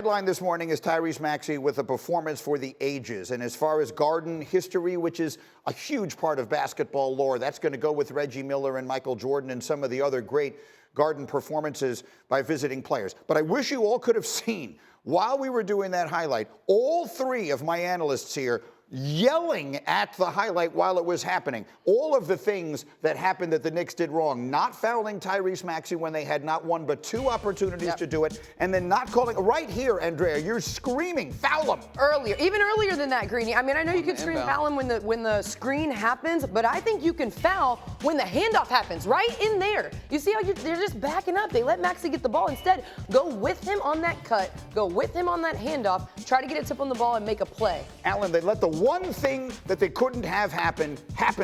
headline this morning is Tyrese Maxey with a performance for the ages. And as far as Garden history, which is a huge part of basketball lore, that's going to go with Reggie Miller and Michael Jordan and some of the other great Garden performances by visiting players. But I wish you all could have seen, while we were doing that highlight, all three of my analysts here yelling at the highlight while it was happening. All of the things that happened that the Knicks did wrong. Not fouling Tyrese Maxey when they had not one but two opportunities to do it, and then not calling. Right here, Andraya, you're screaming, foul him. Even earlier than that, Greeny. I mean, I know you can scream foul him when the screen happens, but I think you can foul when the handoff happens, right in there. You see how they're just backing up. They let Maxey get the ball. Instead, go with him on that cut, go with him on that handoff, try to get a tip on the ball and make a play. Alan, they let the one thing that they couldn't have happen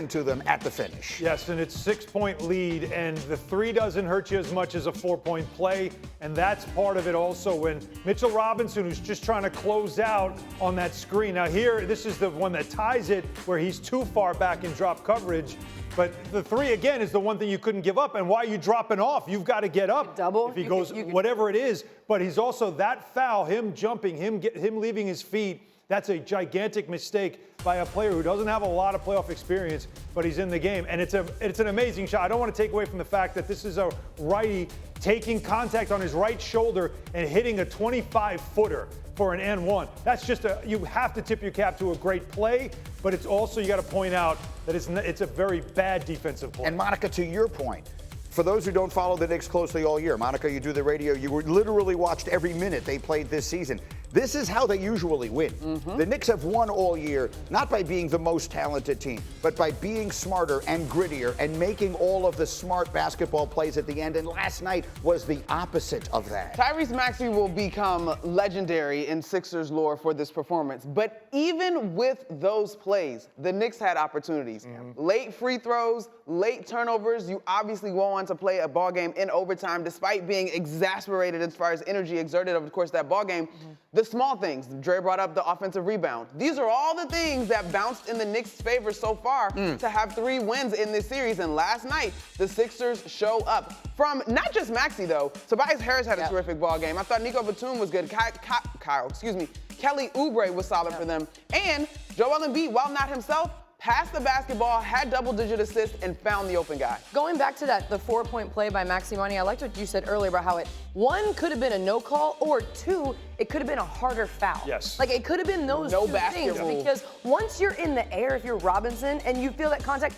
to them at the finish. Yes, and it's 6-point lead, and the three doesn't hurt you as much as a 4-point play, and that's part of it also when Mitchell Robinson, who's just trying to close out on that screen. Now here, this is the one that ties it where he's too far back in drop coverage. But the three, again, is the one thing you couldn't give up. And why are you dropping off? You've got to get up. Double. If he goes, whatever it is. But he's also that foul, him jumping, him leaving his feet. That's a gigantic mistake by a player who doesn't have a lot of playoff experience, but he's in the game. And it's an amazing shot. I don't want to take away from the fact that this is a righty taking contact on his right shoulder and hitting a 25-footer for an and-one. That's just you have to tip your cap to a great play, but it's also, you got to point out that it's a very bad defensive play. And Monica, to your point, for those who don't follow the Knicks closely all year, Monica, you do the radio, you literally watched every minute they played this season. This is how they usually win. The Knicks have won all year, not by being the most talented team, but by being smarter and grittier and making all of the smart basketball plays at the end. And last night was the opposite of that. Tyrese Maxey will become legendary in Sixers lore for this performance. But even with those plays, the Knicks had opportunities. Late free throws, late turnovers. You obviously go on to play a ball game in overtime, despite being exasperated as far as energy exerted over the course of that ball game. The small things. Dre brought up the offensive rebound. These are all the things that bounced in the Knicks' favor so far to have 3 wins in this series. And last night, the Sixers show up. From not just Maxey, though. Tobias Harris had a terrific ball game. I thought Nico Batum was good. Kelly Oubre was solid for them. And Joel Embiid, while not himself, passed the basketball, had double-digit assists, and found the open guy. Going back to the 4-point play by Maxey Money, I liked what you said earlier about how one could have been a no call, or 2, it could have been a harder foul. Yes. Like, it could have been those two things. Because once you're in the air, if you're Robinson and you feel that contact,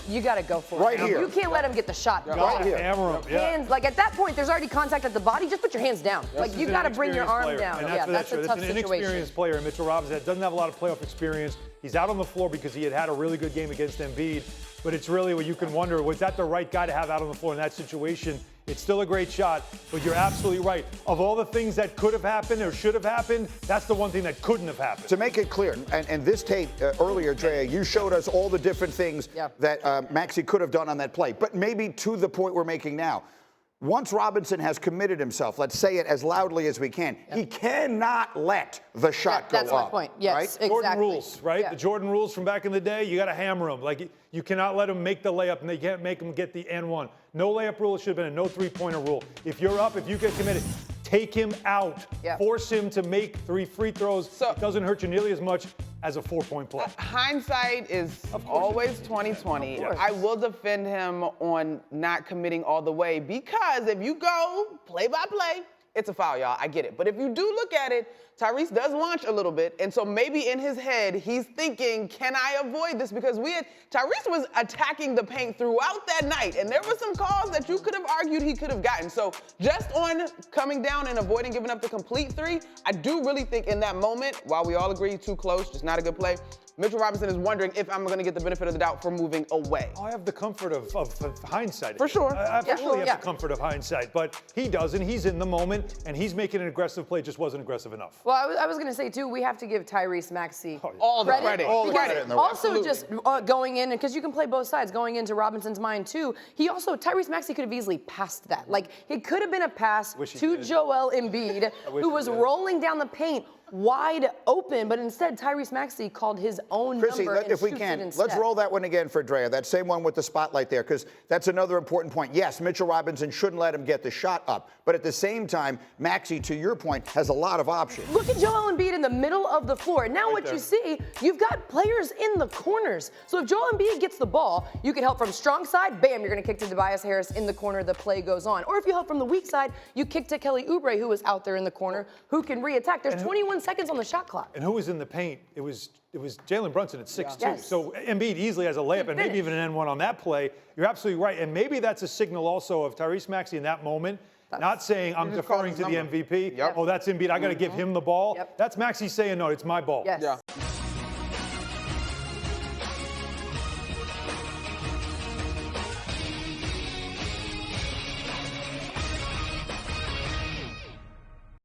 you got to go for it. Right here. You can't let him get the shot. Right here. Hammer him. Hands, like at that point, there's already contact at the body. Just put your hands down. Like, you got to bring your arm down. And Yeah, that's a tough an situation. inexperienced player, Mitchell Robinson, that doesn't have a lot of playoff experience. He's out on the floor because he had a really good game against Embiid. But it's really what you can wonder, was that the right guy to have out on the floor in that situation? It's still a great shot, but you're absolutely right. Of all the things that could have happened or should have happened, that's the one thing that couldn't have happened. To make it clear, and this tape earlier, Drea, you showed us all the different things that Maxey could have done on that play, but maybe to the point we're making now. Once Robinson has committed himself, let's say it as loudly as we can, he cannot let the shot go up. That's my point. Yes, right? exactly. Jordan rules, right? Yeah. The Jordan rules from back in the day, you got to hammer them. Like, you cannot let them make the layup, and they can't make them get the N1. No layup rule. It should have been a no three-pointer rule. If you're up, if you get committed, take him out. Force him to make 3 free throws. So, it doesn't hurt you nearly as much as a 4-point play. Hindsight is always 20/20. I will defend him on not committing all the way, because if you go play by play, it's a foul, y'all. I get it. But if you do look at it, Tyrese does launch a little bit, and so maybe in his head, he's thinking, can I avoid this? Because Tyrese was attacking the paint throughout that night, and there were some calls that you could have argued he could have gotten. So just on coming down and avoiding giving up the complete 3, I do really think in that moment, while we all agree too close, just not a good play, Mitchell Robinson is wondering if I'm going to get the benefit of the doubt for moving away. I have the comfort of hindsight. For sure. I absolutely have the comfort of hindsight, but he doesn't. He's in the moment, and he's making an aggressive play, just wasn't aggressive enough. Well, I was going to say, too, we have to give Tyrese Maxey all the credit. All the credit in the world. Also, just going in, because you can play both sides, going into Robinson's mind, too, Tyrese Maxey could have easily passed that. Like, it could have been a pass to Joel Embiid, who was rolling down the paint, wide open, but instead Tyrese Maxey called his own Chrissy, number and if we shoots can, it instead. let's roll that one again for Andraya, that same one with the spotlight there, because that's another important point. Yes, Mitchell Robinson shouldn't let him get the shot up, but at the same time, Maxey, to your point, has a lot of options. Look at Joel Embiid in the middle of the floor. And now what you see, you've got players in the corners. So if Joel Embiid gets the ball, you can help from strong side, bam, you're going to kick to Tobias Harris in the corner, the play goes on. Or if you help from the weak side, you kick to Kelly Oubre, who is out there in the corner, who can re-attack. There's 21 seconds on the shot clock. And who was in the paint? It was Jalen Brunson at 6'2". Yes. So Embiid easily has a layup and maybe even an N1 on that play. You're absolutely right. And maybe that's a signal also of Tyrese Maxey in that moment, not saying I'm deferring to the MVP. Oh, that's Embiid. I got to give him the ball. That's Maxey saying, no, it's my ball. Yes.